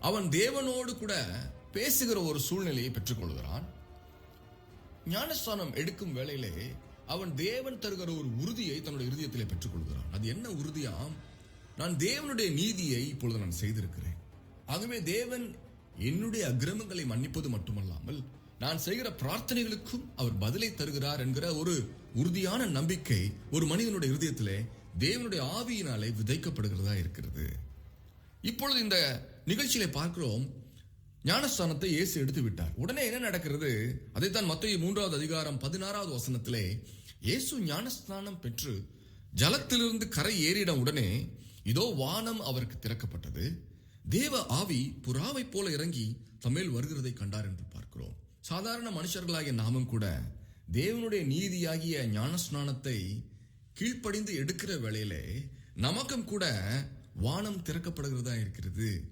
அவன் தேவனோடு கூட பேசுகிற ஒரு சூழ்நிலையை பெற்றுக்கொள்கிறான். ஞானஸ்நானம் எடுக்கும் வேளையிலே அவன் தேவன் தருகிற ஒரு உறுதியை தன்னுடைய இருதயத்திலே பெற்றுக்கொள்கிறான். அது என்ன உறுதியாம்? நான் தேவனுடைய நீதியை இப்பொழுது நான் செய்திருக்கிறேன். ஆகவே தேவன் என்னுடைய அக்கிரமங்களை மன்னிப்பது மட்டுமல்லாமல் நான் செய்கிற பிரார்த்தனைகளுக்கும் அவர் பதிலை தருகிறார் என்கிற ஒரு உறுதியான நம்பிக்கை ஒரு மனிதனுடைய இருதயத்திலே தேவனுடைய ஆவியினாலே விதைக்கப்படுகிறதா இருக்கிறது. இப்பொழுது இந்த நிகழ்ச்சியிலே பார்க்கிறோம், ஞானஸ்தானத்தை இயேசு எடுத்து விட்டார். உடனே என்ன நடக்கிறது? அதைத்தான் மத்தேயு 3வது அதிகாரம் 16வது வசனத்திலே இயேசு ஞானஸ்நானம் பெற்று ஜலத்திலிருந்து கரை ஏறிட உடனே இதோ வானம் அவருக்கு திறக்கப்பட்டது. தேவ ஆவி புறாவை போல இறங்கி தம்மேல் வருகிறதை கண்டார் என்று பார்க்கிறோம். சாதாரண மனுஷர்களாகிய நாமும் கூட தேவனுடைய நீதியாகிய ஞானஸ்நானத்தை கீழ்ப்படிந்து எடுக்கிற வேளையிலே நமக்கும் கூட வானம் திறக்கப்படுகிறதா இருக்கிறது.